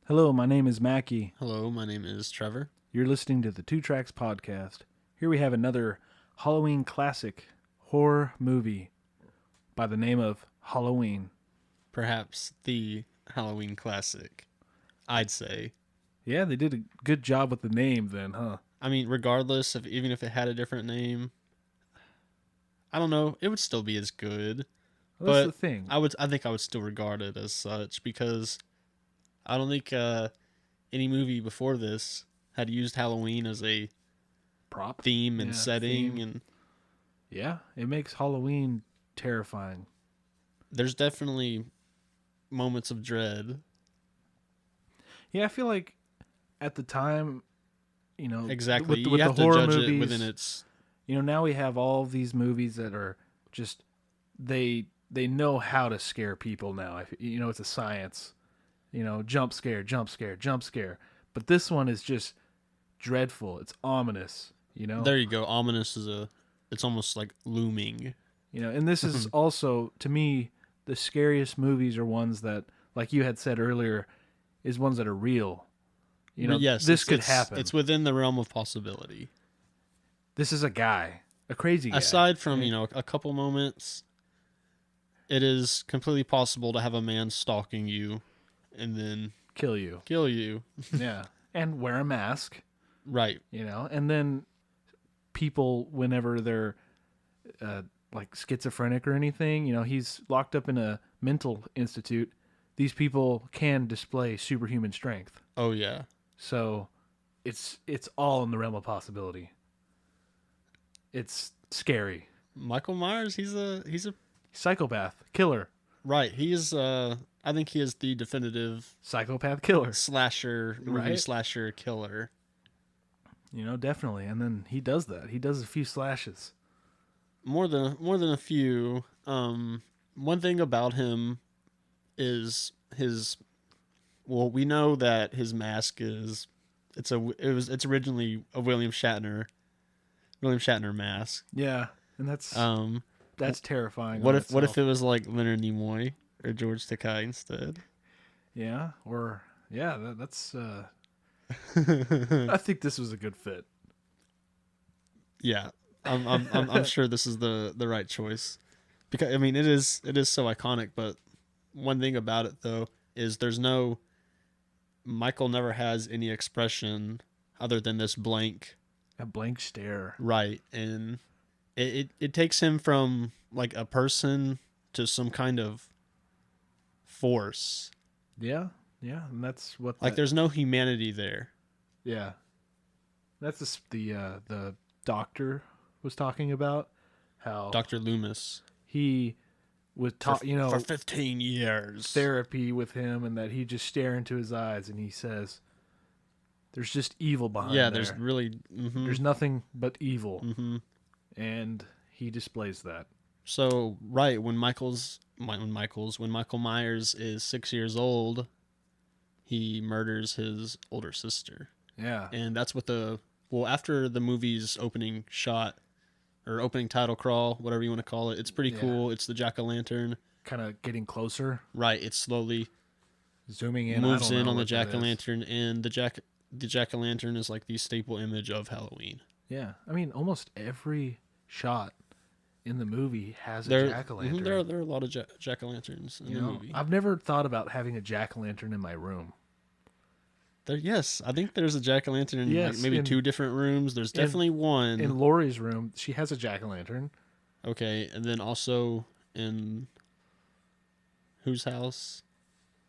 Hello, my name is Mackie. Hello, my name is Trevor. You're listening to the Two Tracks Podcast. Here we have another Halloween classic horror movie by the name of Halloween. Perhaps the Halloween classic, I'd say. Yeah, they did a good job with the name then, huh? I mean, regardless of even if it had a different name, I don't know, it would still be as good. Well, that's the But thing. I think I would still regard it as such because I don't think any movie before this had used Halloween as a Prop? theme and Yeah, setting, theme. and Yeah, it makes Halloween terrifying. there's definitely moments of dread. Yeah, I feel like at the time, Exactly, with you the have to horror judge movies, it within its. now we have all these movies that are just they know how to scare people now. It's a science. Jump scare, jump scare, jump scare. But this one is just dreadful. It's ominous. There you go. Ominous it's almost like looming. And this is also to me the scariest movies are ones that, like you had said earlier, is ones that are real. Yes, this could happen. It's within the realm of possibility. This is a guy, a crazy guy. Aside from, a couple moments, it is completely possible to have a man stalking you and then kill you. kill you. Yeah, and wear a mask. Right. And then people, whenever they're like schizophrenic or anything, he's locked up in a mental institute. These people can display superhuman strength. Oh yeah. So it's all in the realm of possibility. It's scary. Michael Myers, he's a Psychopath, killer. right. He is I think he is the definitive Psychopath killer. slasher movie Right? slasher killer. Definitely. And then he does that. He does a few slashes. More than a few. One thing about him is his. Well, we know that his mask is. It's originally a William Shatner mask. Yeah, and that's terrifying. What on if itself. it was like Leonard Nimoy or George Takei instead? Yeah, or yeah, that's. I think this was a good fit. Yeah, I'm sure this is the right choice, because I mean it is so iconic. But one thing about it though is there's no. Michael never has any expression other than this blank. A blank stare. Right, and it takes him from like a person to some kind of force. Yeah, and that's what. Like there's no humanity there. Yeah, that's the doctor was talking about how Dr. Loomis. he was taught, for 15 years. therapy with him, and that he just stare into his eyes and he says, "There's just evil behind." Yeah, there. there's really There's nothing but evil, mhm. and he displays that. So right when Michael Myers is 6 years old, he murders his older sister. Yeah, And that's what after the movie's opening shot or opening title crawl, whatever you want to call it, it's pretty Yeah. cool. It's the jack-o'-lantern. kind of getting closer, Right, it slowly zooming in. moves I don't in know on the what that is. jack-o'-lantern, and the jack-o'-lantern is like the staple image of Halloween. Yeah, I mean, almost every shot in the movie has a There, jack-o'-lantern. there are a lot of jack-o'-lanterns in the movie. I've never thought about having a jack-o'-lantern in my room. Yes, I think there's a jack-o'-lantern in Yes, like maybe in- two different rooms. There's definitely one. In Lori's room, she has a jack-o'-lantern. Okay, and then also in whose house?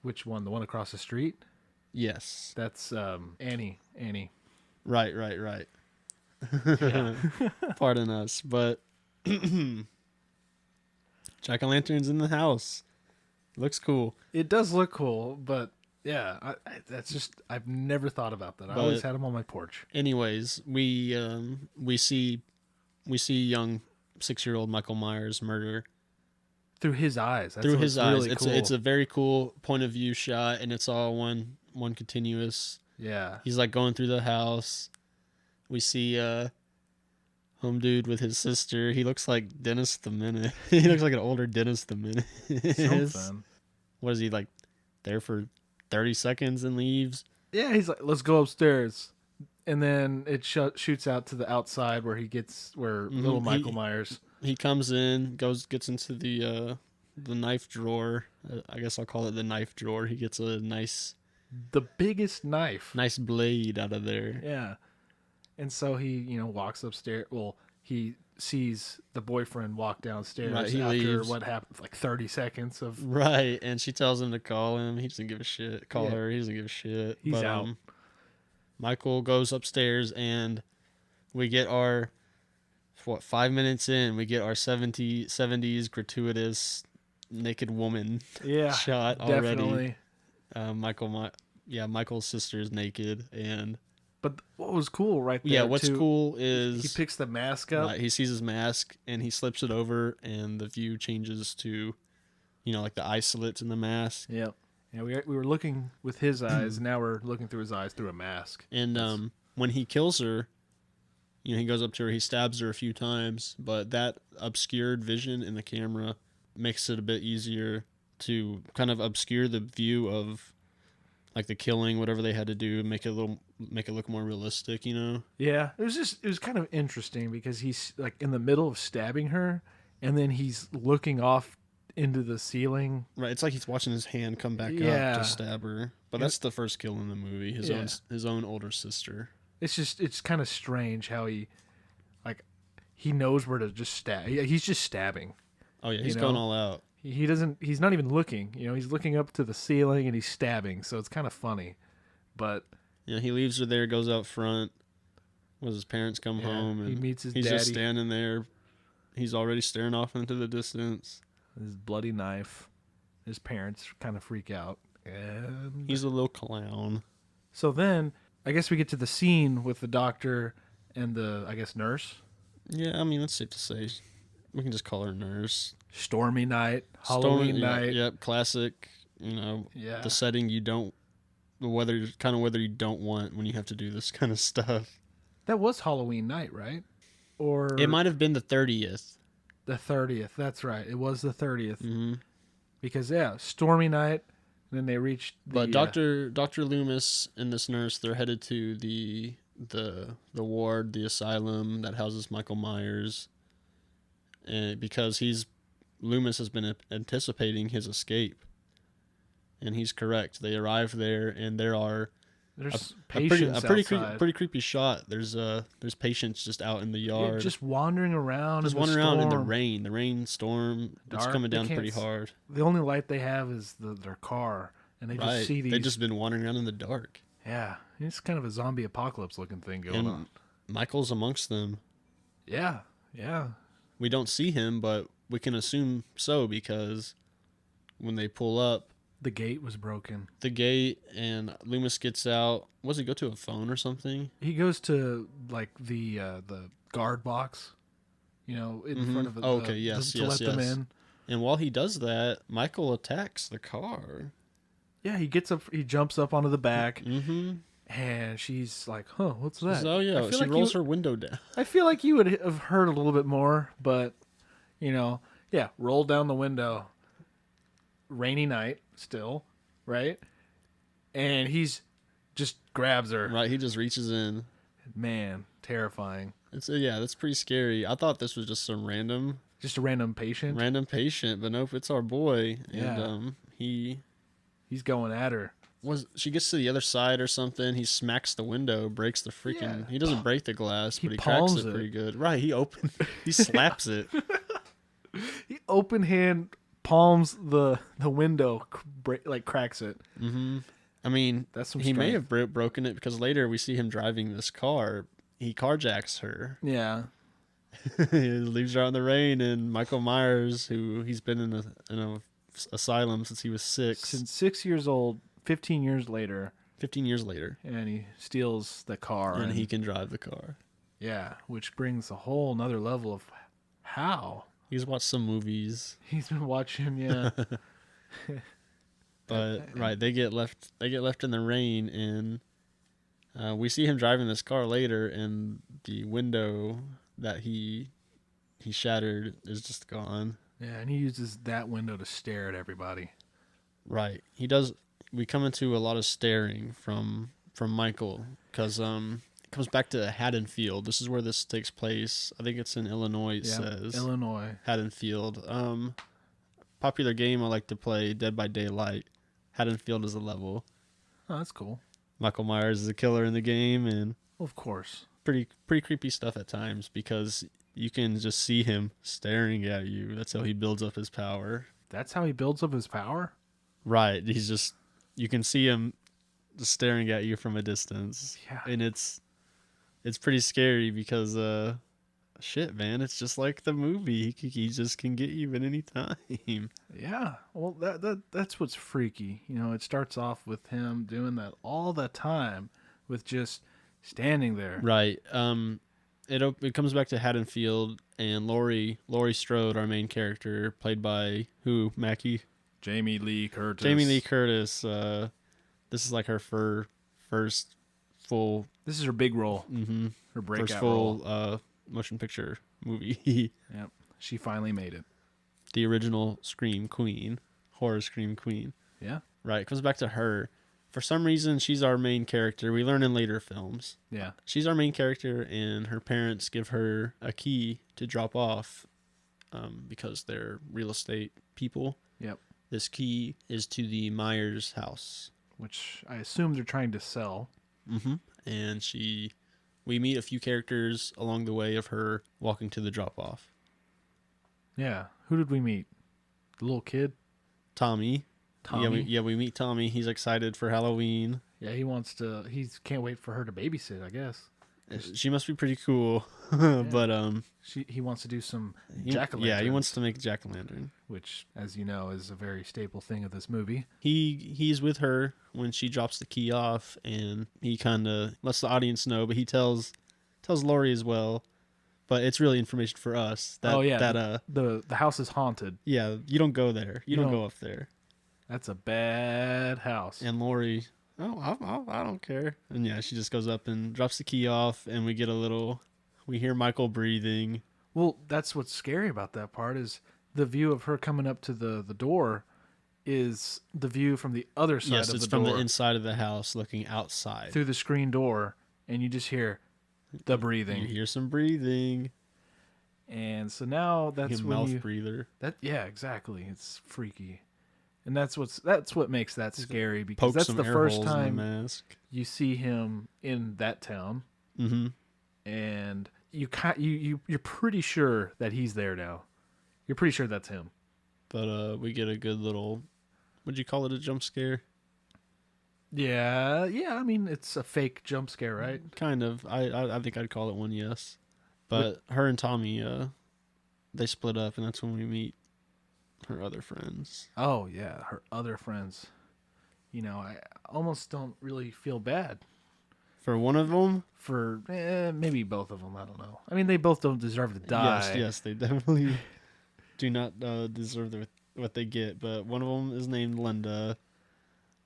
Which one? The one across the street? Yes. That's Annie. Annie. Right. Yeah. Pardon us, but jack-o'-lanterns in the house. Looks cool. It does look cool, but yeah, that's just I've never thought about that. I But- always had them on my porch. Anyways, we see young 6-year-old Michael Myers murder Through his eyes. That's through what's his eyes. really It's cool. it's a very cool point of view shot, and it's all one continuous. Yeah. He's like going through the house. We see home dude with his sister. He looks like Dennis the Menace. He looks like an older Dennis the Menace. Something. What is he like? There for 30 seconds and leaves. Yeah, he's like, let's go upstairs. And then it shoots out to the outside where little Michael Myers. He comes in, gets into the knife drawer. I guess I'll call it the knife drawer. He gets a nice The biggest knife. blade out of there. Yeah. And so he, walks upstairs. Well, he sees the boyfriend walk downstairs He after leaves. what happened, like 30 seconds of... Right, and she tells him to call him. He doesn't give a shit. Call her. He doesn't give a shit. He's out. Michael goes upstairs, and we get our 5 minutes in, we get our 70s gratuitous naked woman shot definitely. already. Michael's sister is naked, But what was cool right there, yeah, what's cool is he picks the mask up. He sees his mask and he slips it over, and the view changes to, like the eye slits in the mask. Yep. Yeah, we were looking with his eyes. Now we're looking through his eyes through a mask. And when he kills her, he goes up to her, he stabs her a few times, but that obscured vision in the camera makes it a bit easier to kind of obscure the view of like the killing, whatever they had to do, make it look more realistic, Yeah, it was kind of interesting because he's like in the middle of stabbing her, and then he's looking off into the ceiling. Right, it's like he's watching his hand come back up to stab her. But that's the first kill in the movie. His own older sister. It's kind of strange how he knows where to just stab. He's just stabbing. Oh yeah, he's going all out. He's not even looking. He's looking up to the ceiling and he's stabbing. So it's kind of funny, but yeah, he leaves her there, goes out front. When his parents come home, and he meets his he's daddy. just standing there. He's already staring off into the distance. His bloody knife. His parents kind of freak out. And he's a little clown. So then, I guess we get to the scene with the doctor and the, nurse. Yeah, I mean, that's safe to say. We can just call her nurse. Stormy night, Halloween night. Yep, classic. The setting you don't, whether you don't want when you have to do this kind of stuff. That was Halloween night, right? Or it might have been the 30th. The 30th, that's right. It was the 30th. Mm-hmm. Because stormy night, and then they reached. But Dr. Loomis and this nurse, they're headed to the ward, the asylum that houses Michael Myers, and because Loomis has been anticipating his escape, and he's correct. They arrive there, and there's patients pretty creepy shot. There's patients just out in the yard, just wandering around. Just wandering around in the rain. The rainstorm. It's coming down pretty hard. The only light they have is their car, and they just see these. They've just been wandering around in the dark. Yeah, it's kind of a zombie apocalypse looking thing going on. Michael's amongst them. Yeah. We don't see him, but we can assume so because when they pull up, the gate was broken. And Loomis gets out. Does he go to a phone or something? He goes to the guard box, in front of the. Okay, yes, to let them in. And while he does that, Michael attacks the car. Yeah, he gets up. He jumps up onto the back, mm-hmm. and she's like, "Huh, what's that?" Oh yeah, she rolls her window down. I feel like you would have heard a little bit more, but roll down the window. Rainy night still, right? And he's just grabs her. Right, he just reaches in. Man, terrifying. That's pretty scary. I thought this was just a random patient. But nope, it's our boy. Yeah. And he's going at her. She gets to the other side or something. He smacks the window, breaks the freaking. Yeah. He doesn't break the glass, but he cracks it pretty good. Right, he slaps it. He open hand palms the window, cracks it. Mm-hmm. I mean, that's some he may strength. have broken it because later we see him driving this car. He carjacks her. Yeah. He leaves her out in the rain, and Michael Myers, who he's been in a asylum since he was 6. Since 6 years old, 15 years later. 15 years later. And he steals the car. And he can drive the car. Yeah, which brings a whole nother level of how. He's watched some movies. He's been watching, yeah. But right, they get left in the rain, and we see him driving this car later, and the window that he shattered is just gone. Yeah, and he uses that window to stare at everybody. Right. He does we come into a lot of staring from Michael because it comes back to Haddonfield. This is where this takes place. I think it's in Illinois. It Yeah, says Illinois. Haddonfield. Popular game I like to play, Dead by Daylight. Haddonfield is a level. Oh, that's cool. Michael Myers is a killer in the game, and Of course. pretty creepy stuff at times because you can just see him staring at you. That's how he builds up his power. That's how he builds up his power? Right. He's just, you can see him just staring at you from a distance. Yeah. And it's pretty scary because shit, man, it's just like the movie. He just can get you at any time. Yeah. Well, that's what's freaky. You know, it starts off with him doing that all the time with just standing there. Right. It comes back to Haddonfield and Laurie Strode, our main character, played by who? Mackie? Jamie Lee Curtis. Jamie Lee Curtis. This is like her first full. This is her big role. Mm-hmm. Her breakout First role. full motion picture movie. Yep. She finally made it. The original Scream Queen, horror Scream Queen. Yeah. Right. It comes back to her. For some reason, she's our main character. We learn in later films. Yeah. She's our main character, and her parents give her a key to drop off because they're real estate people. Yep. This key is to the Myers house. Which I assume they're trying to sell. Mm-hmm. And we meet a few characters along the way of her walking to the drop off. Yeah. Who did we meet? The little kid? Tommy. Tommy? We meet Tommy. He's excited for Halloween. Yeah, he can't wait for her to babysit, I guess. She must be pretty cool. But He wants to do some jack-o'-lantern. Yeah, he wants to make a jack-o'-lantern. Which, as you know, is a very staple thing of this movie. He's with her when she drops the key off, and he kind of lets the audience know, but he tells Laurie as well. But it's really information for us. The house is haunted. Yeah, you don't go there. You don't go up there. That's a bad house. And Laurie, I don't care. And yeah, she just goes up and drops the key off, and we hear Michael breathing. Well, that's what's scary about that part is the view of her coming up to the door is the view from the other side of the door. Yes, it's from the inside of the house looking outside. Through the screen door, and you just hear the breathing. You hear some breathing. And so now that's when mouth breather. Yeah, exactly. It's freaky. And that's what makes that scary because that's the air first holes in the time mask. you see him in that town. Mm-hmm. And you're pretty sure that he's there now. You're pretty sure that's him. But we get a good little, would you call it a jump scare? Yeah. I mean, it's a fake jump scare, right? Kind of. I think I'd call it one, yes. But her and Tommy, they split up, and that's when we meet her other friends. Oh yeah, her other friends. You know, I almost don't really feel bad For one of them? for maybe both of them. I don't know. I mean, they both don't deserve to die. Yes, they definitely do not deserve what they get. But one of them is named Linda.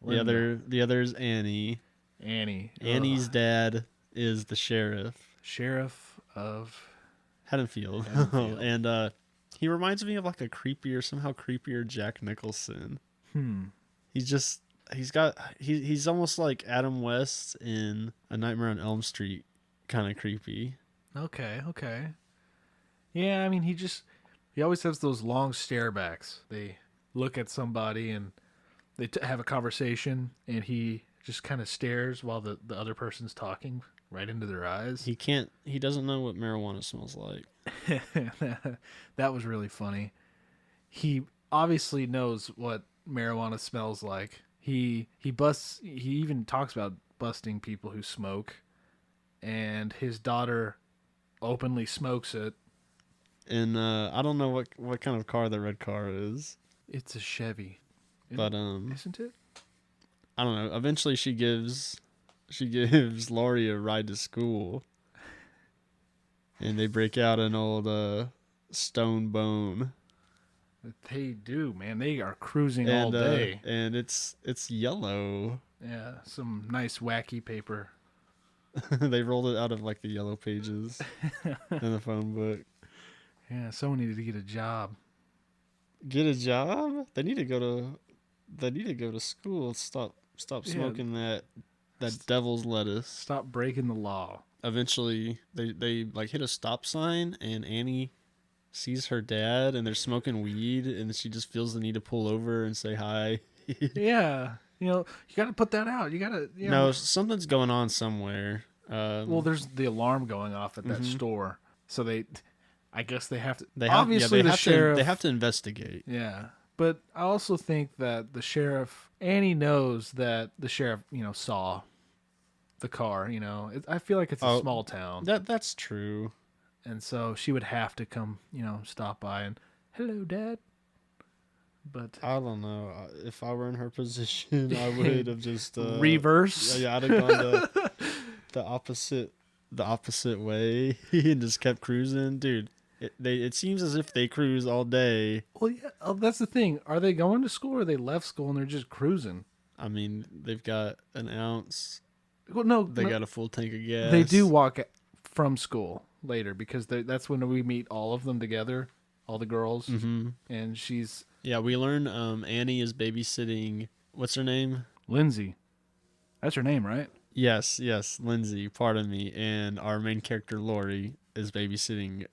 Linda. The other is Annie. Annie's dad is the sheriff of Haddonfield. And he reminds me of like somehow creepier Jack Nicholson. He's almost like Adam West in A Nightmare on Elm Street, kind of creepy. Okay. Yeah, I mean, he always has those long stare backs. They look at somebody and they have a conversation, and he just kind of stares while the other person's talking right into their eyes. He doesn't know what marijuana smells like. That was really funny. He obviously knows what marijuana smells like. He even talks about busting people who smoke, and his daughter openly smokes it. And I don't know what kind of car the red car is. It's a Chevy. But isn't it? I don't know. Eventually she gives Laurie a ride to school. And they break out an old stone bone. They do, man. They are cruising all day. And it's yellow. Yeah, some nice wacky paper. They rolled it out of like the yellow pages in the phone book. Yeah, someone needed to get a job. Get a job? They need to go to They need to go to school. Stop Yeah. smoking that devil's lettuce. Stop breaking the law. Eventually, they like hit a stop sign, and Annie sees her dad, and they're smoking weed, and she just feels the need to pull over and say hi. Yeah. You got to put that out. You got to, No, something's going on somewhere. Well, there's the alarm going off at that Mhm. store. So I guess they have to. They have, obviously, yeah, the sheriff. they have to investigate. Yeah. But I also think that the sheriff, Annie knows that the sheriff, saw the car. I feel like it's a Oh, small town. That's true. And so she would have to come, stop by and, hello, Dad. But I don't know. If I were in her position, I would have just reverse. Yeah, I'd have gone the opposite way and just kept cruising, dude. It seems as if they cruise all day. Well, yeah, that's the thing. Are they going to school, or they left school and they're just cruising? I mean, they've got an ounce. Well, no, They got a full tank of gas. they do walk from school later because that's when we meet all of them together, all the girls, and she's Yeah, we learn Annie is babysitting. What's her name? Lindsay. That's her name, right? Yes, Lindsay. Pardon me. And our main character Lori is babysitting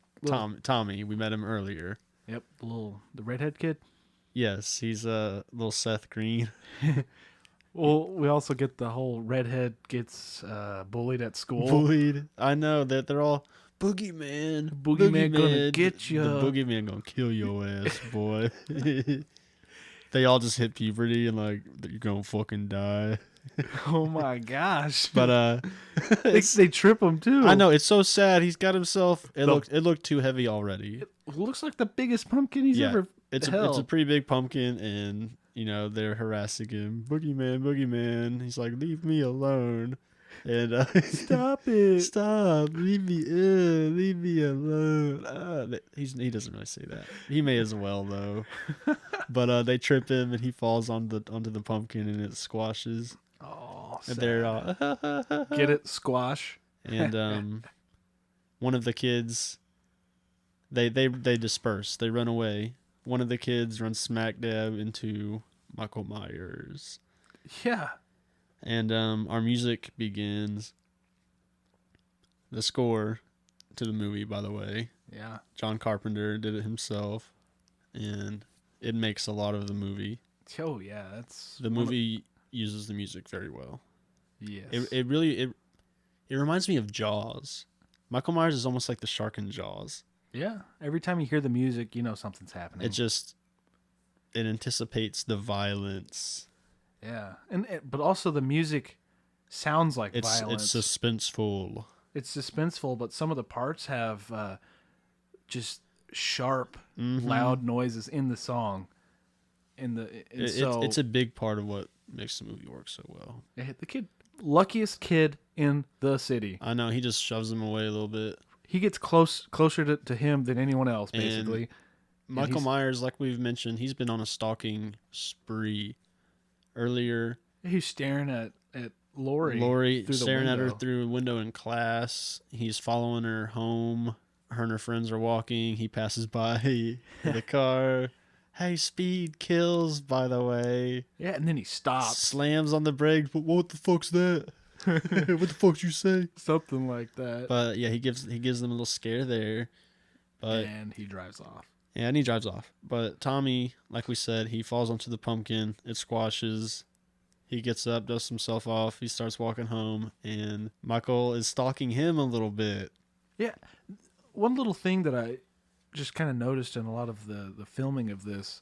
Tommy. We met him earlier. Yep, the redhead kid. Yes, he's a little Seth Green. Well, we also get the whole redhead gets bullied at school. Bullied. I know that they're all boogeyman. Boogeyman gonna get ya. The boogeyman gonna kill your ass, boy. They all just hit puberty and like you're gonna fucking die. Oh my gosh! But they trip him too. I know, it's so sad. He's got himself. It looked too heavy already. It looks like the biggest pumpkin he's ever. It's a pretty big pumpkin, and they're harassing him. Boogeyman. He's like, leave me alone. And Stop it! Stop! Leave me alone. He doesn't really say that. He may as well though. But they trip him, and he falls onto the pumpkin, and it squashes. Oh, And sad. they're all Get it? Squash. And one of the kids, they disperse. They run away. One of the kids runs smack dab into Michael Myers. Yeah. And our music begins. The score to the movie, by the way. Yeah. John Carpenter did it himself, and it makes a lot of the movie. Oh yeah, that's The movie uses the music very well. Yes. It really reminds me of Jaws. Michael Myers is almost like the shark in Jaws. Yeah. Every time you hear the music, you know something's happening. It anticipates the violence. Yeah, but also the music sounds like violence. It's suspenseful. It's suspenseful, but some of the parts have just sharp, loud noises in the song. It's a big part of what makes the movie work so well. The luckiest kid in the city. I know, he just shoves him away a little bit. He gets closer to him than anyone else, basically. Michael Myers, like we've mentioned, he's been on a stalking spree. Earlier, he's staring at Lori staring at her through a window in class. He's following her home. Her and her friends are walking. He passes by the car. Hey, speed kills, by the way. Yeah, and then he stops. Slams on the brakes. But what the fuck's that? What the fuck you say? Something like that. But yeah, he gives them a little scare there. And he drives off. Yeah, and he drives off. But Tommy, like we said, he falls onto the pumpkin. It squashes. He gets up, dusts himself off. He starts walking home, and Michael is stalking him a little bit. Yeah. One little thing that I just kind of noticed in a lot of the filming of this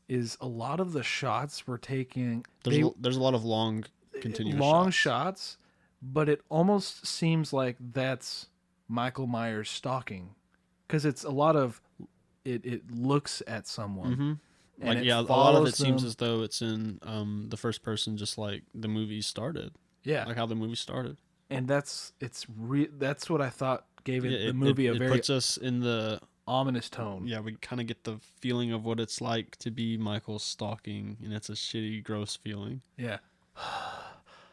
is a lot of the shots were taking... There's a lot of long, continuous shots, but it almost seems like that's Michael Myers stalking. Because it's a lot of... It looks at someone. Mm-hmm. And a lot of it seems as though it's in the first person, just like the movie started. Yeah, like how the movie started. And that's what I thought gave the movie a very... It puts us in the ominous tone. Yeah, we kind of get the feeling of what it's like to be Michael stalking, and it's a shitty, gross feeling. Yeah.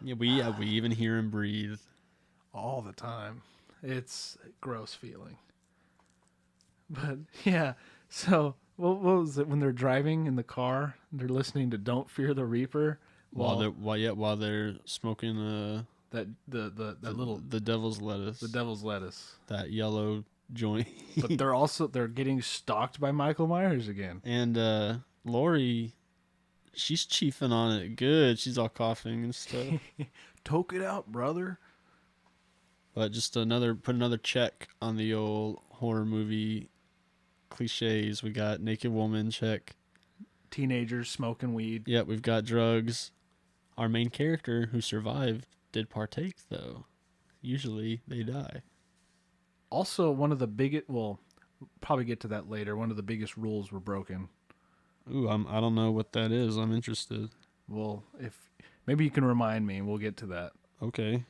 We even hear him breathe all the time. It's a gross feeling. But yeah, So what was it when they're driving in the car? They're listening to "Don't Fear the Reaper" While they're smoking that that little the devil's lettuce, the devil's lettuce. that yellow joint. But they're getting stalked by Michael Myers again. And Lori, she's chiefing on it good. She's all coughing and stuff. Toke it out, brother. But just put another check on the old horror movie cliches. We got naked woman, check. Teenagers smoking weed. Yep, we've got drugs. Our main character who survived did partake, though. Usually they die. Also, one of the biggest, well, we'll probably get to that later. One of the biggest rules were broken. Ooh, I don't know what that is. I'm interested. Well, if maybe you can remind me, and we'll get to that. Okay.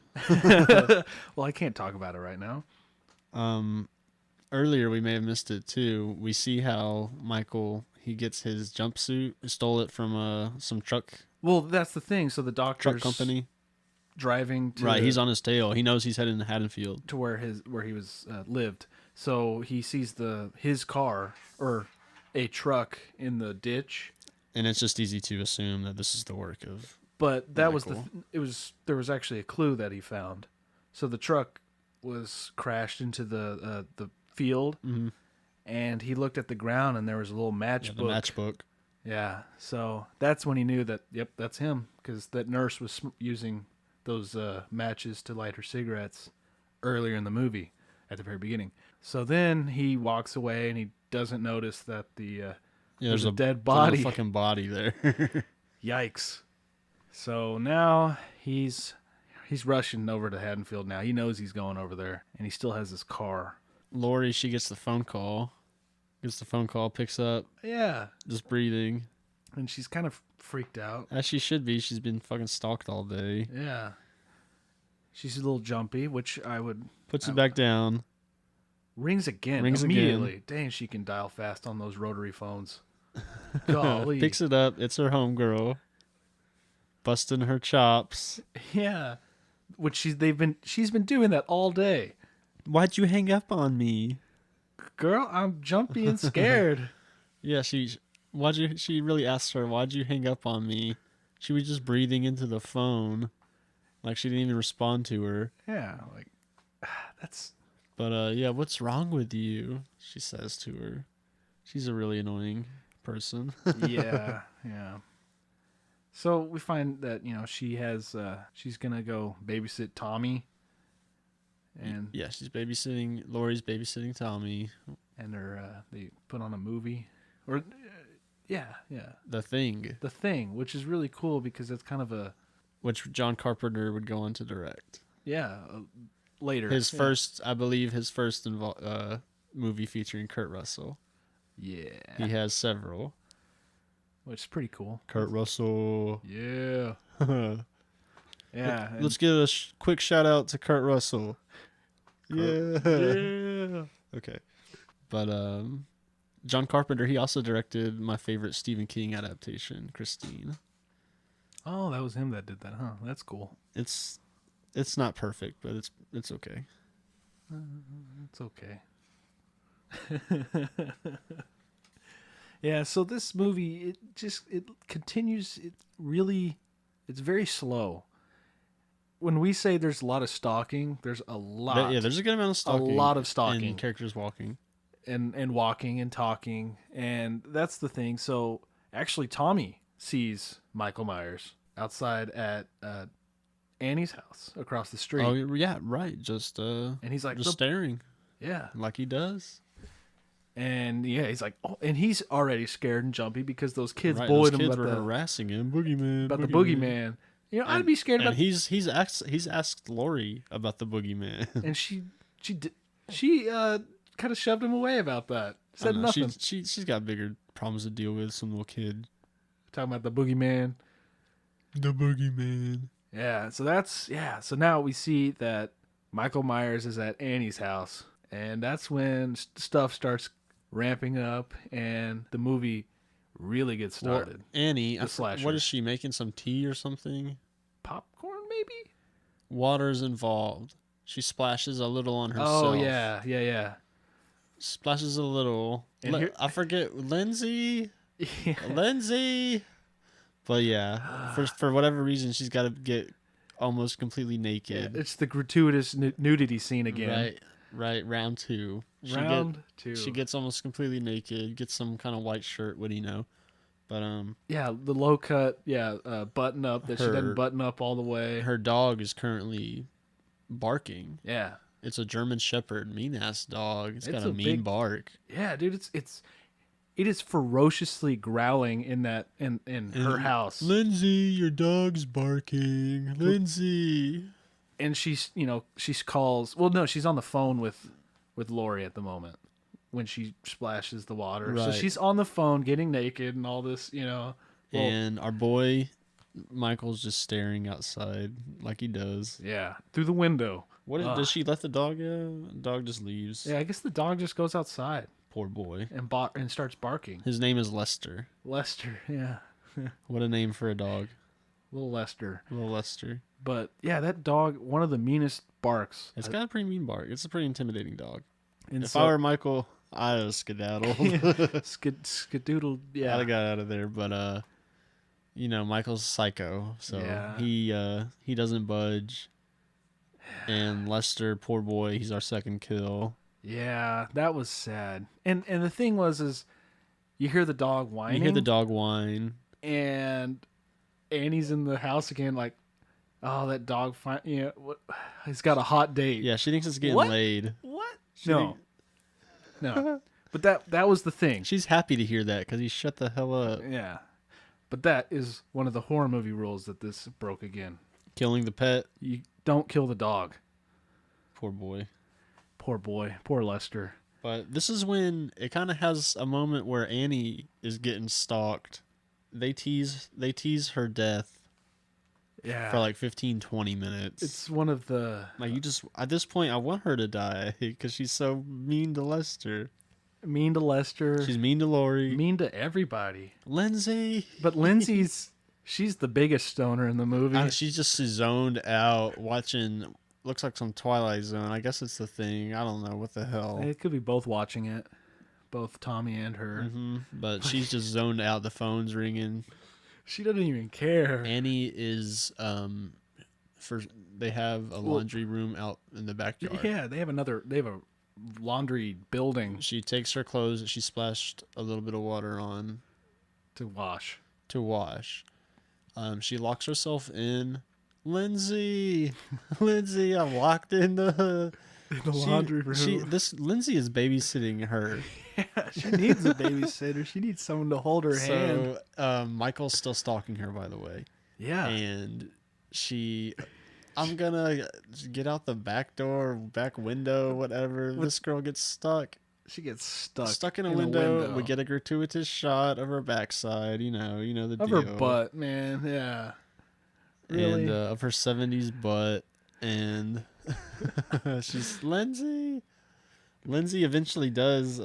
Well, I can't talk about it right now. Earlier we may have missed it too. We see how Michael, he gets his jumpsuit, stole it from some truck Well, that's the thing. So the doctor's company. driving to Right, he's on his tail. He knows he's heading to Haddonfield. to where he was lived. So he sees his car or a truck in the ditch. And it's just easy to assume that this is the work of. But that Michael. there was actually a clue that he found. So the truck was crashed into the field, and he looked at the ground, and there was a little matchbook. The matchbook. Yeah, so that's when he knew that. Yep, that's him, because that nurse was using those matches to light her cigarettes earlier in the movie, at the very beginning. So then he walks away, and he doesn't notice that there's a dead body, There's a fucking body there. Yikes! So now he's rushing over to Haddonfield. Now he knows he's going over there, and he still has his car. Lori, she gets the phone call. Picks up. Yeah, Just breathing. and she's kind of freaked out. As she should be. She's been fucking stalked all day. Yeah, she's a little jumpy, which Puts it back down. Rings again. Immediately. Dang, she can dial fast on those rotary phones. Golly. Picks it up. It's her homegirl. Busting her chops. Yeah, which she's been doing that all day. Why'd you hang up on me? Girl, I'm jumpy and scared. Yeah, she really asked her, why'd you hang up on me? She was just breathing into the phone. Like she didn't even respond to her. Yeah, like that's. But yeah, what's wrong with you? She says to her. She's a really annoying person. Yeah. So we find that she's gonna go babysit Tommy. And yeah, Lori's babysitting Tommy. And they put on a movie, or yeah. The Thing, which is really cool because it's kind of which John Carpenter would go on to direct. Yeah, later. His first movie featuring Kurt Russell. Yeah, he has several, which is pretty cool. Kurt Russell. Yeah. Yeah. Let's give a quick shout out to Kurt Russell. Yeah. Okay. But John Carpenter, he also directed my favorite Stephen King adaptation, Christine. Oh, that was him that did that, huh? That's cool. It's not perfect, but it's okay. It's okay. Yeah, so this movie it continues. It's very slow. When we say there's a lot of stalking, there's a lot. Yeah, there's a good amount of stalking. A lot of stalking. And characters walking. And walking and talking. And that's the thing. So actually Tommy sees Michael Myers outside at Annie's house across the street. Oh yeah, right. And he's like staring. Yeah. Like he does. And yeah, he's like, oh, and he's already scared and jumpy because those kids bullied him about harassing him, boogeyman, the boogeyman. You know, I'd be scared about. And he's asked Lori about the boogeyman, and she kind of shoved him away about that. Said nothing. She's got bigger problems to deal with. Some little kid talking about the boogeyman. The boogeyman. Yeah. So now we see that Michael Myers is at Annie's house, and that's when stuff starts ramping up, and the movie really gets started. Well, Annie, what is she making? Some tea or something? Popcorn, maybe? Water's involved. She splashes a little on herself. Oh, yeah. splashes a little. And here- I forget Lindsay. Yeah. Lindsay. But yeah, for whatever reason, she's got to get almost completely Yeah, naked. it's the gratuitous nudity scene again. Right. Round two. Round two. She gets almost completely naked. Gets some kind of white shirt. What do you know? But yeah, the low cut, button up that she doesn't button up all the way. her dog is currently barking. Yeah, It's a German Shepherd, mean ass dog. It's got a mean big bark. yeah, dude. It is ferociously growling in her house. Lindsay, your dog's barking. Lindsay. And she calls. Well, no, she's on the phone with Lori at the moment when she splashes the water. Right. So she's on the phone getting naked and all this, And our boy Michael's just staring outside like he does. Yeah, through the window. Does she let the dog out? The dog just leaves. Yeah, I guess the dog just goes outside Poor boy. and starts barking. His name is Lester. Lester, yeah, What a name for a dog. little Lester. Little Lester. But yeah, that dog, one of the meanest barks. It's got a pretty mean bark. It's a pretty intimidating dog. And If I were Michael, I'd have skedaddled. Skadoodle, yeah. I'd have got out of there. But Michael's psycho, so Yeah. he doesn't budge. And Lester, poor boy, he's our second kill. Yeah, that was sad. And the thing is you hear the dog whining. You hear the dog whine. And Annie's in the house again, like, oh, that dog, he's got a hot date. Yeah, she thinks it's getting What? laid. What? No. But that was the thing. She's happy to hear that because he shut the hell up. Yeah. But that is one of the horror movie rules that this broke again. Killing the pet. You don't kill the dog. Poor boy. Poor boy. Poor Lester. But this is when it kind of has a moment where Annie is getting stalked. They tease her death Yeah. for like 15, 20 minutes. It's one of the... Like, you just, at this point, I want her to die because she's so mean to Lester. Mean to Lester. She's mean to Lori. Mean to everybody. Lindsay. But Lindsay's... she's the biggest stoner in the movie. She's just zoned out watching, looks like some Twilight Zone. I guess it's the thing. I don't know. What the hell? It could be both watching it. Both Tommy and her. Mm-hmm. But she's just zoned out. The phone's ringing. She doesn't even care. Annie is, they have a laundry room out in the backyard. Yeah, they have a laundry building She takes her clothes that she splashed a little bit of water on to wash. She locks herself in. Lindsay, I'm locked in the laundry room. Lindsay is babysitting her. Yeah, she needs a babysitter. She needs someone to hold her hand. Michael's still stalking her, by the way. Yeah. And I'm gonna get out the back door, back window, whatever. This girl gets stuck. She gets stuck. In a window. We get a gratuitous shot of her backside. You know the of deal. her butt, man. Yeah. Really? And of her 70s butt. And she's Lindsay. Lindsay eventually does.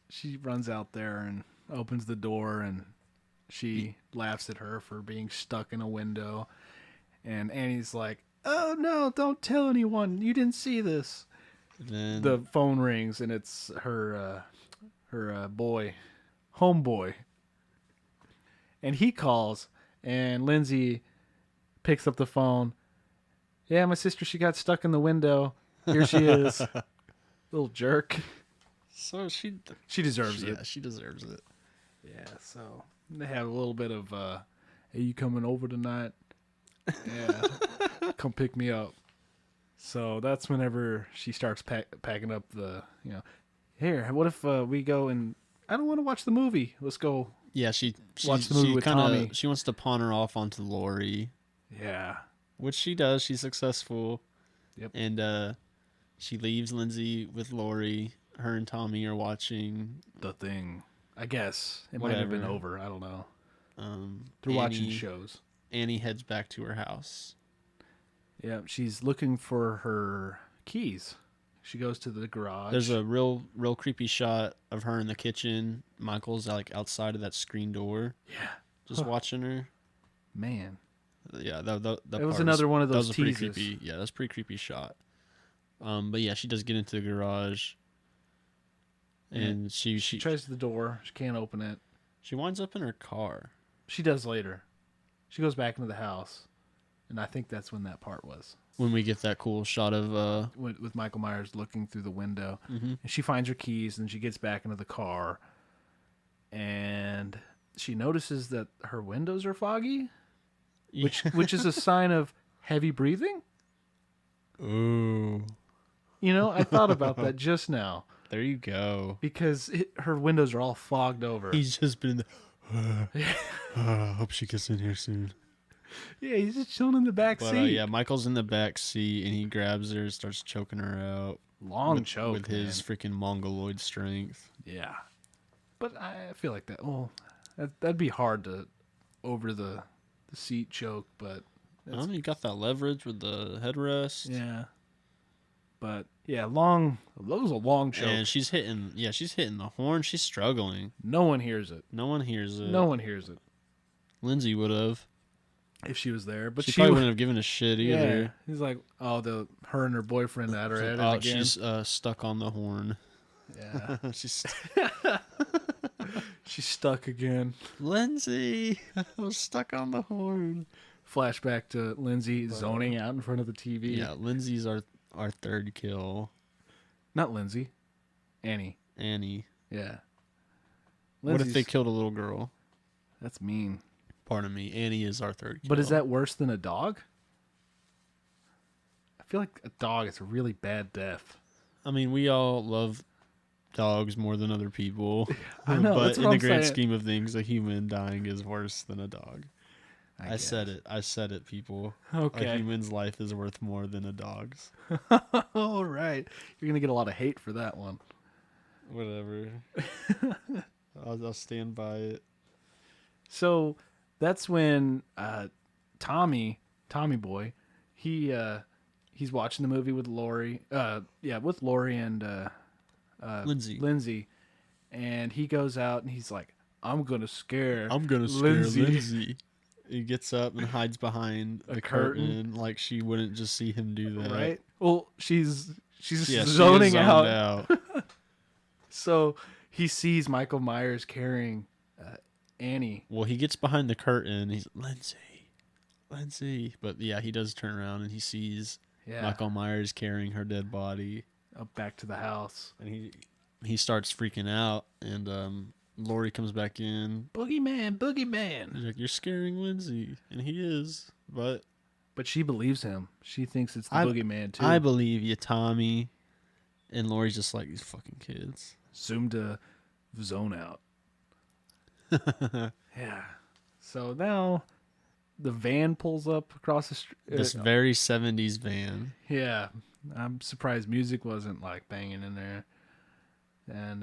She runs out there and opens the door, and she laughs at her for being stuck in a window. And Annie's like, "Oh no! Don't tell anyone. You didn't see this." Then The phone rings, and it's her boy, homeboy. And he calls, and Lindsay picks up the phone. Yeah, my sister, she got stuck in the window. Here she is. Little jerk. So she deserves it. Yeah, she deserves it. Yeah, so they have a little bit of, hey, you coming over tonight? Yeah, come pick me up. So that's whenever she starts packing up the, here, what if we go and I don't want to watch the movie. Let's go. Yeah, she Watch the movie with Tommy. She wants to pawn her off onto Lori. Yeah. Which she does. She's successful. Yep. And she leaves Lindsay with Lori. Her and Tommy are watching The Thing. I guess. It might have been over. I don't know. They're watching shows. Annie heads back to her house. Yeah, she's looking for her keys. She goes to the garage. There's a real creepy shot of her in the kitchen. Michael's like outside of that screen door. Yeah. Just watching her. Man. Yeah, that was another one of those that was a pretty teases. creepy. Yeah, that's a pretty creepy shot. But yeah, she does get into the garage. And she tries the door. She can't open it. she winds up in her car. She does later. She goes back into the house, and I think that's when that part was. When we get that cool shot of With Michael Myers looking through the window. mm-hmm. And she finds her keys, and she gets back into the car, and she notices that her windows are foggy, which is a sign of heavy breathing. Ooh. You know, I thought about that just now. There you go. Because her windows are all fogged over. He's just been in the... hope she gets in here soon. Yeah, he's just chilling in the back seat. Yeah, Michael's in the back seat, and he grabs her and starts choking her out. Long choke, with his freaking mongoloid strength. Yeah. But I feel like that... Well, that'd be hard to over the seat choke, but... You got that leverage with the headrest. Yeah. But yeah, that was a long choke. And she's hitting the horn. She's struggling. No one hears it. No one hears it. No one hears it. Lindsay would have. If she was there. But she probably wouldn't have given a shit either. Yeah. He's like, her and her boyfriend at her at it again. She's stuck on the horn. Yeah. she's stuck again. Lindsay, I was stuck on the horn. Flashback to Lindsay zoning out in front of the TV. Yeah, Lindsay's our third kill. Not Lindsay. Annie. Yeah. What if they killed a little girl? That's mean. Pardon me. Annie is our third kill. But is that worse than a dog? I feel like a dog is a really bad death. I mean, we all love dogs more than other people. I know. But that's what in the I'm grand saying. scheme of things, a human dying is worse than a dog. I said it, people. Okay. A human's life is worth more than a dog's. All right. You're going to get a lot of hate for that one. Whatever. I'll stand by it. So that's when Tommy boy, he's watching the movie with Lori. With Lori and Lindsay. And he goes out and he's like, I'm going to scare Lindsay. He gets up and hides behind the curtain like she wouldn't just see him do that. Right? Well, she's zoning she is zoned out. So he sees Michael Myers carrying Annie. Well, he gets behind the curtain. He's Lindsay. But yeah, he does turn around and he sees Michael Myers carrying her dead body up back to the house. And he starts freaking out. And Lori comes back in. Boogeyman. He's like, you're scaring Lindsay. And he is. But she believes him. She thinks it's the boogeyman, too. I believe you, Tommy. And Lori's just like, these fucking kids. Zoom to zone out. Yeah. So now the van pulls up across the street. This very 70s van. Yeah. I'm surprised music wasn't like banging in there. And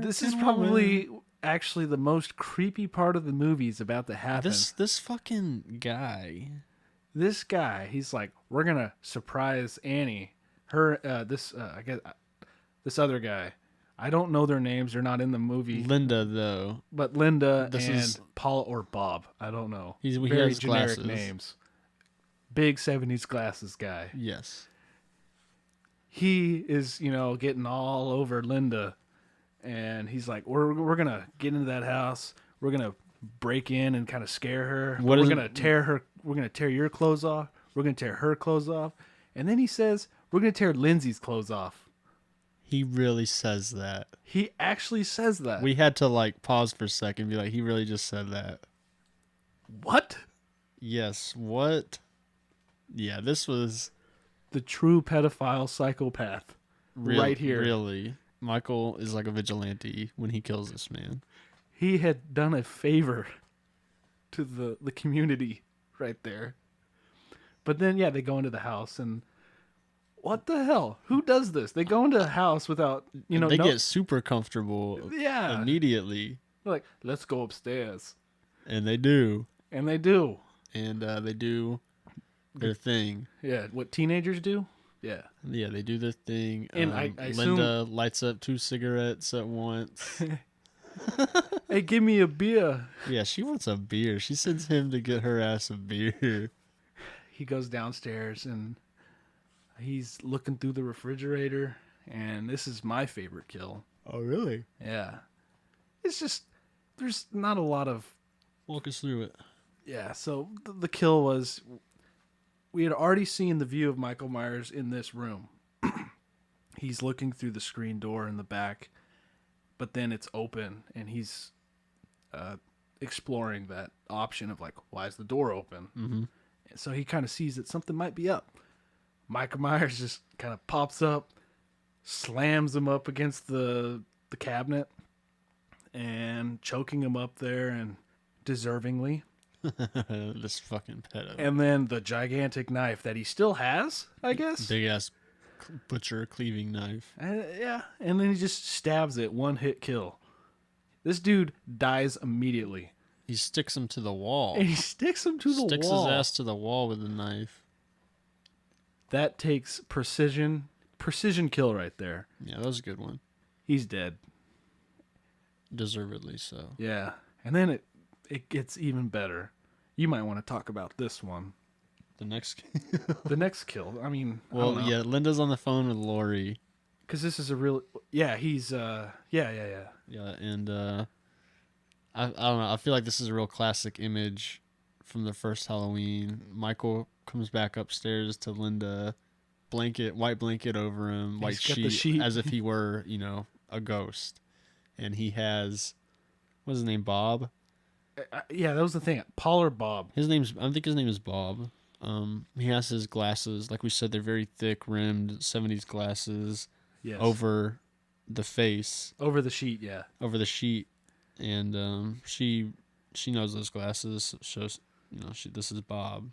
this is probably actually the most creepy part of the movie is about to happen. This fucking guy. This guy, he's like, we're gonna surprise Annie. This other guy. I don't know their names. They're not in the movie. Linda, though. But Linda and Paul or Bob. I don't know. He Very has generic glasses. names. Big 70s glasses guy. Yes. He is, getting all over Linda. And he's like, we're going to get into that house. We're going to break in and kind of scare her. We're going to tear your clothes off. We're going to tear her clothes off. And then he says, we're going to tear Lindsay's clothes off. He really says that. He actually says that. We had to pause for a second and be like, he really just said that. What? Yes, what? Yeah, this was... the true pedophile psychopath. Right here. Really. Michael is like a vigilante when he kills this man. He had done a favor to the community right there. But then, they go into the house and... what the hell? Who does this? They go into a house without, They get super comfortable immediately. They're like, let's go upstairs. And they do. And they do. And they do their thing. Yeah, what teenagers do? Yeah. Yeah, they do their thing. And I Linda lights up 2 cigarettes at once. Hey, give me a beer. Yeah, she wants a beer. She sends him to get her ass a beer. He goes downstairs and... he's looking through the refrigerator and this is my favorite kill. Oh, really? Yeah. It's just, there's not a lot of. Walk us through it. Yeah, so the kill was, we had already seen the view of Michael Myers in this room. He's looking through the screen door in the back, but then it's open, and he's exploring that option of like, why is the door open? Mm-hmm. And so he kind of sees that something might be up. Michael Myers just kind of pops up, slams him up against the cabinet, and choking him up there, and deservingly. This fucking pedo. And then the gigantic knife that he still has, I guess. Big ass butcher cleaving knife. Yeah, and then he just stabs it, one hit kill. This dude dies immediately. He sticks him to the wall. And he sticks him to the wall. Sticks his ass to the wall with the knife. That takes precision kill right there. Yeah, that was a good one. He's dead. Deservedly so. Yeah, and then it gets even better. You might want to talk about this one. The next. The next kill. I mean, well, yeah, Linda's on the phone with Laurie. Because this is a real. Yeah, he's. Yeah. Yeah, and I don't know. I feel like this is a real classic image from the first Halloween. Michael comes back upstairs to Linda, white blanket over him, white sheet, as if he were, a ghost. And he has, what's his name, Bob? Yeah, that was the thing. Paul or Bob? I think his name is Bob. He has his glasses, like we said, they're very thick rimmed 70s glasses. Yes. Over the face. Over the sheet, yeah. Over the sheet. And she knows those glasses. Shows, this is Bob.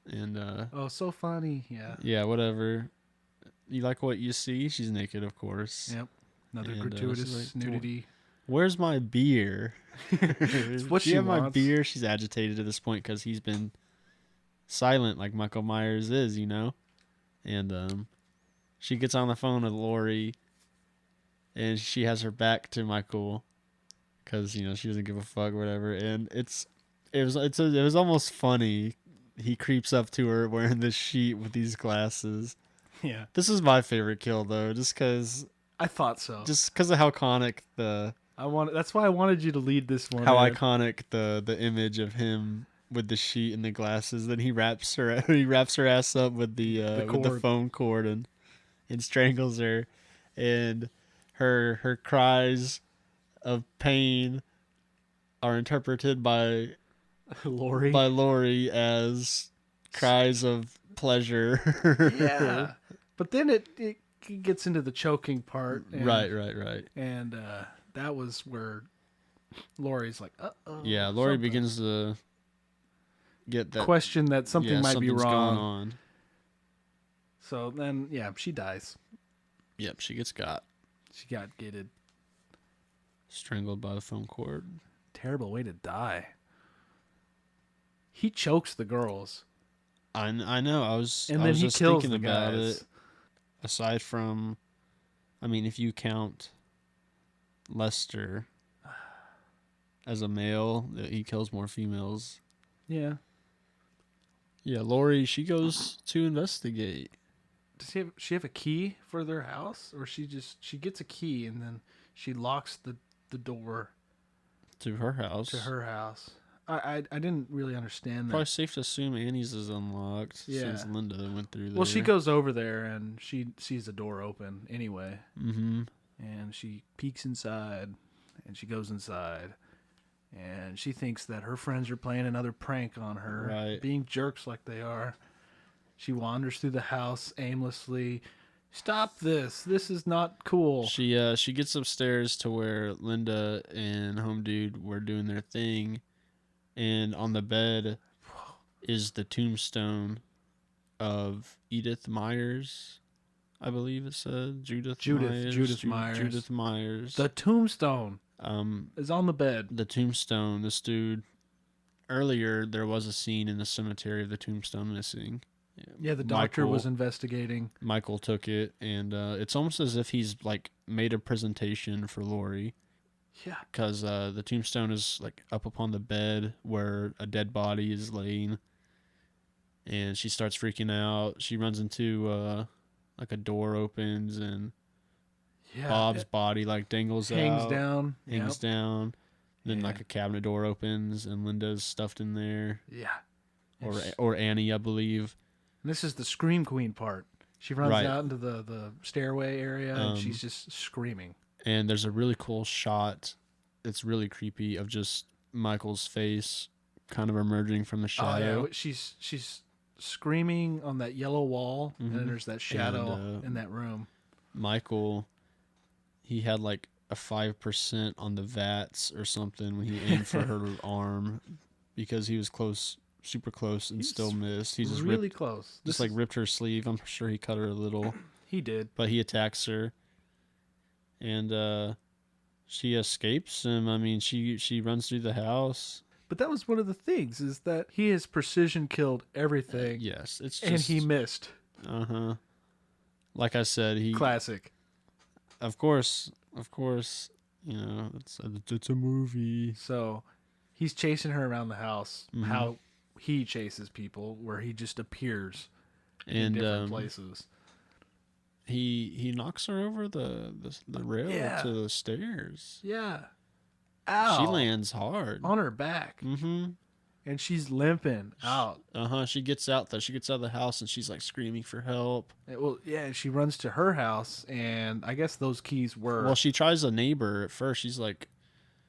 And oh, so funny, yeah. Yeah, whatever. You like what you see? She's naked, of course. Yep. Another gratuitous nudity. Where's my beer? It's what she wants. My beer. She's agitated at this point because he's been silent, like Michael Myers is, And she gets on the phone with Laurie, and she has her back to Michael because she doesn't give a fuck or whatever. And it was almost funny. He creeps up to her wearing this sheet with these glasses. Yeah. This is my favorite kill though, just because. I thought so. Just because of how iconic That's why I wanted you to lead this one. How iconic the image of him with the sheet and the glasses. Then he wraps her ass up with the phone cord and strangles her, and her cries of pain are interpreted by Laurie as cries of pleasure. Yeah, but then it gets into the choking part. And, right. And that was where Laurie's like, uh-oh. Yeah, Laurie begins to get that question that something might be wrong. Going on. So then, yeah, she dies. Yep, she gets got. She got gated. Strangled by the phone cord. Terrible way to die. He chokes the girls. I know. I was just kills thinking the about guys. it. Aside from, if you count Lester as a male, he kills more females. Yeah. Yeah, Laurie, she goes to investigate. Does she have a key for their house, or she gets a key and then she locks the door to her house? I didn't really understand that. Probably safe to assume Annie's is unlocked since Linda went through there. Well, she goes over there and she sees the door open anyway. Mm-hmm. And she peeks inside, and she goes inside, and she thinks that her friends are playing another prank on her, right, being jerks like they are. She wanders through the house aimlessly. Stop this! This is not cool. She gets upstairs to where Linda and Home Dude were doing their thing. And on the bed is the tombstone of Edith Myers, I believe it said. Judith Myers. The tombstone is on the bed. The tombstone, this dude, earlier there was a scene in the cemetery of the tombstone missing. Yeah, the doctor was investigating. Michael took it, and it's almost as if he's like made a presentation for Laurie. Yeah, because the tombstone is like up upon the bed where a dead body is laying, and she starts freaking out. She runs into like a door opens, and Yeah, Bob's it body like dangles hangs out, down. hangs Yep. down. Then Yeah. like a cabinet door opens and Linda's stuffed in there, Yeah. And or Annie, I believe. this is the scream queen part. She runs Right. out into the stairway area and she's Um, just screaming. and there's a really cool shot. It's really creepy of just Michael's face kind of emerging from the Oh yeah, shadow. she's screaming on that yellow wall, and then Hmm. there's that And shadow in that room. Michael, he had like a 5% on the VATS or something when he aimed for her arm because he was close, super close, and still missed. He just Really close. ripped her sleeve. I'm sure he cut her a little, He did. but he attacks her, and she escapes him. I mean, she runs through the house. But that was one of the things is that he has precision killed everything, Yes, it's and just he missed. uh-huh. Like I said, he Classic. of course, it's a movie. So he's chasing her around the house. Mhm. How he chases people, where he just appears in And different places. he knocks her over the rail Yeah. to the stairs. Yeah. Ow. She lands hard. on her back, Mm-hmm. and she's limping out. She gets out there. She gets out of the house and she's like screaming for help. Well, yeah, she runs to her house, and I guess those keys were. Well, she tries a neighbor at first. She's like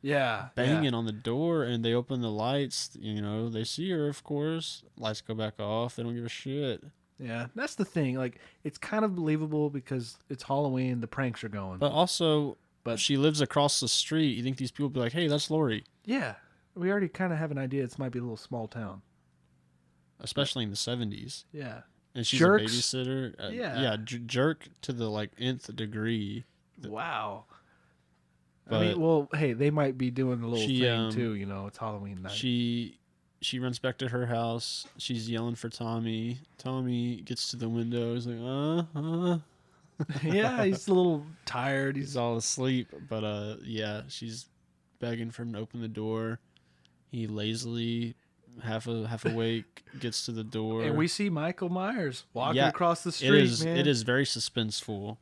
yeah, banging on the door, and they open the lights. They see her, of course. Lights go back off. They don't give a shit. Yeah, that's the thing. Like, it's kind of believable because it's Halloween. The pranks are going. But also, But she lives across the street. You think these people would be like, "Hey, that's Lori," yeah, we already kind of have an idea. It might be a little small town. especially in the 70s. Yeah, And she's Jerks. a babysitter. Yeah. Jerk to the like nth degree. wow. I But mean, well, hey, they might be doing a little she, thing too. It's Halloween night. She runs back to her house. She's yelling for Tommy. Tommy gets to the window. He's like, yeah, he's a little tired. He's all asleep. But yeah, she's begging for him to open the door. He lazily, half awake, gets to the door. And we see Michael Myers walking Yeah, across the street. Man. It is very suspenseful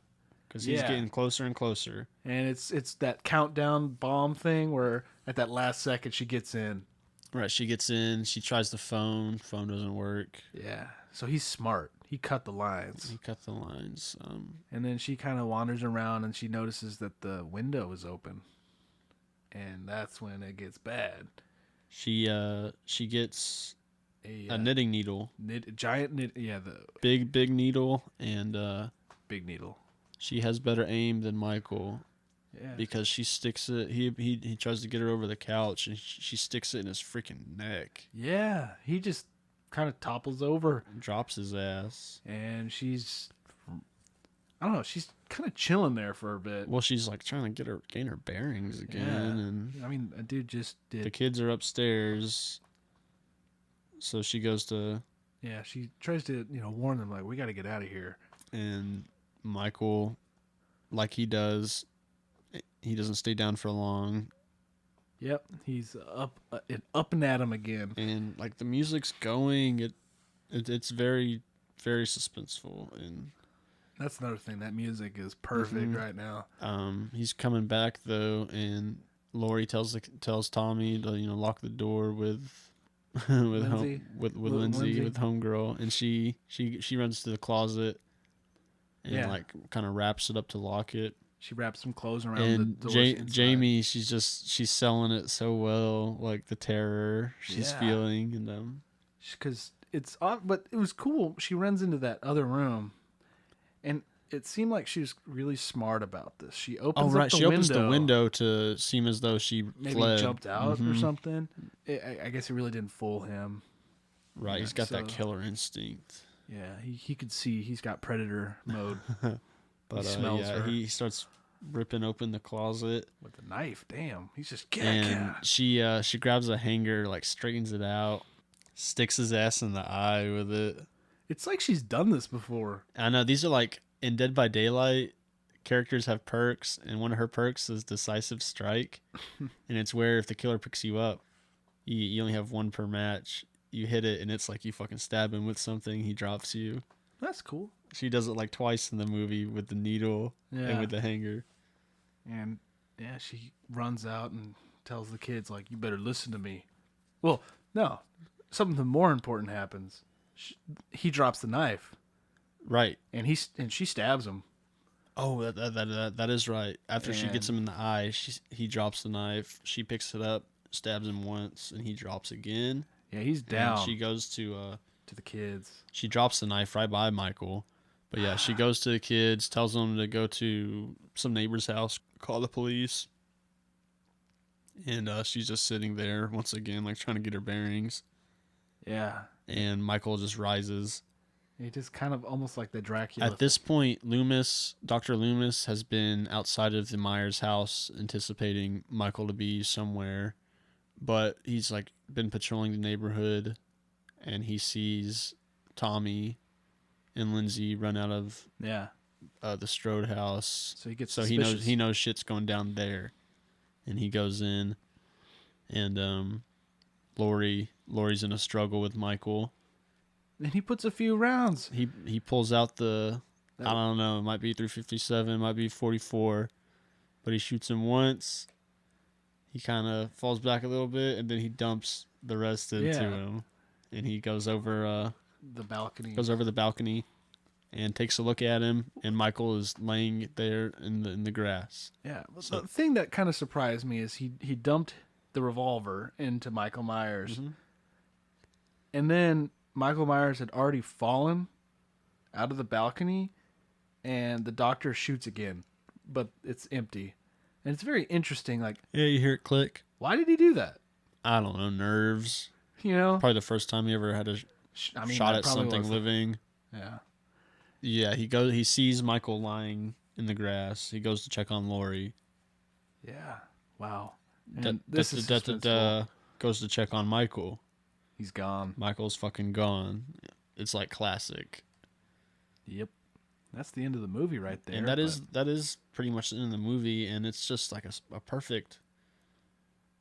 because he's Yeah. getting closer and closer. And it's that countdown bomb thing where at that last second she gets in. Right, she gets in. She tries the phone. Phone doesn't work. Yeah. So he's smart. He cut the lines. He cut the lines. And then she kind of wanders around and she notices that the window is open. And that's when it gets bad. She gets A a knitting needle, giant knit. Yeah, the big needle, and big needle. she has better aim than Michael Yeah. because she sticks it. He tries to get her over the couch, and she sticks it in his freaking neck. Yeah. He just kind of topples over. Drops his ass. And she's, I don't know, she's kind of chilling there for a bit. Well, she's like trying to gain her bearings again, and I mean, a dude just did. the kids are upstairs. So she goes to, Yeah, she tries to, warn them, like, we got to get out of here. and Michael, like he does, he doesn't stay down for long. Yep, he's up and at him again. And like the music's going, it's very, very suspenseful, and That's another thing. That music is perfect right now. he's coming back though, and Lori tells Tommy to lock the door with Lindsay? with Lindsay? Lindsay, with homegirl, and she runs to the closet and Yeah. like kind of wraps it up to lock it. She wraps some clothes around And the doors inside. Jamie, she's selling it so well, like the terror she's Yeah. feeling, and Because it's odd, but it was cool. She runs into that other room, and it seemed like she was really smart about this. She opens up the she window. opens the window to seem as though she Maybe fled. jumped out or Mhm. something. I guess it really didn't fool him. Right, Yeah, he's got that so- killer instinct. Yeah, he could see he's got predator mode But smells yeah, her. he starts ripping open the closet, with the knife. Damn, he's just and she grabs a hanger, like straightens it out, sticks his ass in the eye with it. It's like she's done this before. I know these are like in Dead by Daylight. Characters have perks, and one of her perks is Decisive Strike, and it's where if the killer picks you up, you only have one per match. You hit it, and it's like you fucking stab him with something. He drops you. That's cool. She does it like twice in the movie with the needle and Yeah. with the hanger. And yeah, she runs out and tells the kids, like, you better listen to me. Well, no. Something more important happens. He drops the knife. Right. And she stabs him. Oh, that is right. After she gets him in the eye, he drops the knife. She picks it up, stabs him once, and he drops again. Yeah, he's down. And she goes to the kids. She drops the knife right by Michael. But yeah, she goes to the kids, tells them to go to some neighbor's house, call the police. And she's just sitting there once again, like trying to get her bearings. Yeah. And Michael just rises. He just kind of almost like the Dracula. At this point, Dr. Loomis has been outside of the Myers house anticipating Michael to be somewhere. But he's like been patrolling the neighborhood and he sees Tommy and Lindsay run out of the Strode house. So he gets he knows shit's going down there. And he goes in and Lori's in a struggle with Michael. And he puts a few rounds. He pulls out I don't know, it might be 357, it might be 44, but he shoots him once. He kind of falls back a little bit, and then he dumps the rest into him. And he goes over the balcony. And takes a look at him, and Michael is laying there in the grass. Yeah. So, the thing that kind of surprised me is he dumped the revolver into Michael Myers. Mm-hmm. And then Michael Myers had already fallen out of the balcony, and the doctor shoots again, but it's empty. And it's very interesting. Like, yeah, you hear it click. Why did he do that? I don't know, nerves. You know? Probably the first time he ever had a shot at something living. Yeah. Yeah, he sees Michael lying in the grass. He goes to check on Lori. Yeah. Wow. This is goes to check on Michael. He's gone. Michael's fucking gone. It's like classic. Yep. That's the end of the movie right there. And that is pretty much the end of the movie, and it's just like a perfect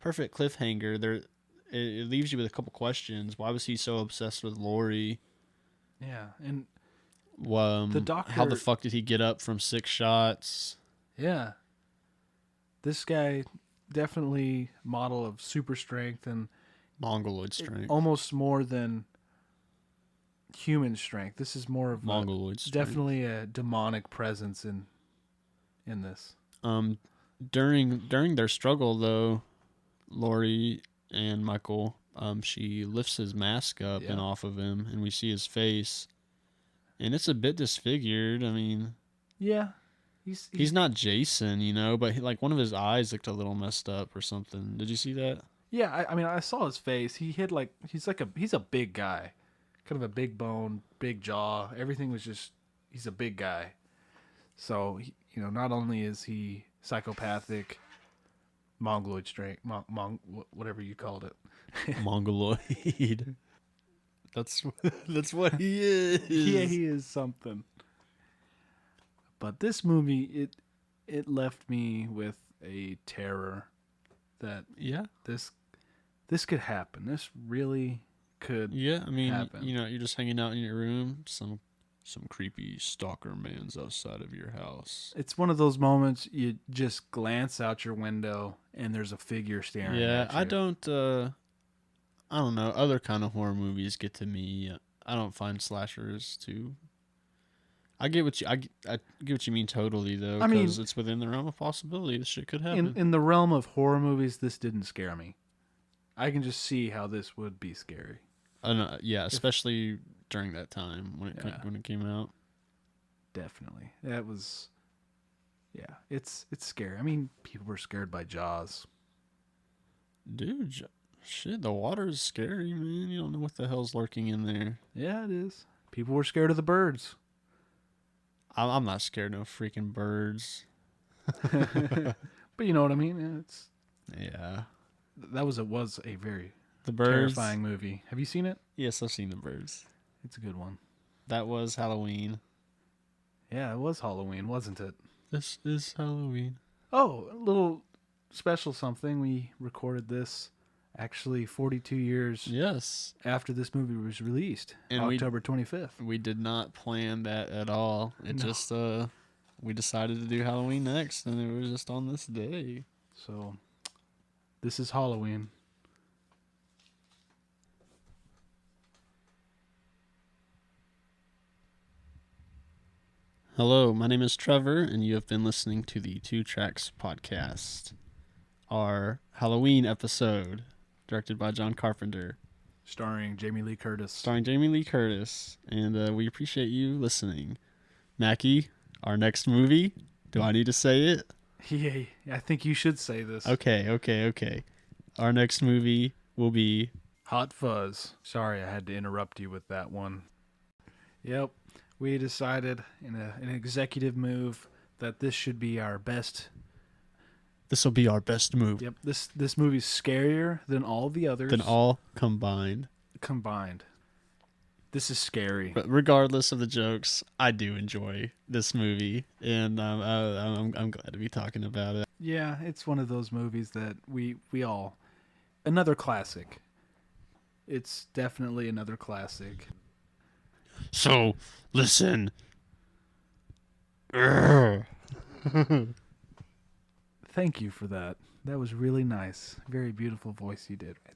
cliffhanger. It leaves you with a couple questions. Why was he so obsessed with Lori? Yeah, and the doctor. How the fuck did he get up from 6 shots? Yeah. This guy definitely model of super strength and Mongoloid strength. Almost more than human strength. This is more of Mongoloid strength. Definitely a demonic presence in this. During their struggle though, Lori and Michael, she lifts his mask up and off of him, and we see his face. And it's a bit disfigured. I mean, yeah, he's not Jason, you know, but like one of his eyes looked a little messed up or something. Did you see that? Yeah, I mean, I saw his face. He's a big guy, kind of a big bone, big jaw. Everything was just, he's a big guy. So not only is he psychopathic, mongoloid strength, whatever you called it, mongoloid. That's what he is. Yeah, he is something. But this movie, it left me with a terror that this could happen. This really could. Yeah, I mean, happen. You're just hanging out in your room. Some creepy stalker man's outside of your house. It's one of those moments you just glance out your window and there's a figure staring at you. I don't know. Other kind of horror movies get to me. I don't find slashers too. I get what you mean totally though. I mean, it's within the realm of possibility. This shit could happen. In the realm of horror movies, this didn't scare me. I can just see how this would be scary. Yeah, especially during that time when it came out. Definitely, that was. Yeah, it's scary. I mean, people were scared by Jaws. Dude, shit, the water's scary, man. You don't know what the hell's lurking in there. Yeah, it is. People were scared of the birds. I'm not scared of no freaking birds. But you know what I mean? Yeah. That was a very birds, terrifying movie. Have you seen it? Yes, I've seen The Birds. It's a good one. That was Halloween. Yeah, it was Halloween, wasn't it? This is Halloween. Oh, a little special something. We recorded this Actually, 42 years Yes. after this movie was released, And October 25th. We did not plan that at all. It No. just we decided to do Halloween next, and it was just on this day. So, this is Halloween. Hello, my name is Trevor, and you have been listening to the Two Tracks Podcast, our Halloween episode, directed by John Carpenter, Starring Jamie Lee Curtis. and we appreciate you listening. Mackie, our next movie, do I need to say it? Yeah, I think you should say this. Okay. Our next movie will be Hot Fuzz. Sorry, I had to interrupt you with that one. Yep, we decided in an executive move that this should be our best. This will be our best movie. Yep, this movie's scarier than all the others. Than all combined. This is scary. But regardless of the jokes, I do enjoy this movie, and I'm glad to be talking about it. Yeah, it's one of those movies that we all... Another classic. It's definitely another classic. So, listen. Thank you for that. That was really nice. Very beautiful voice you did right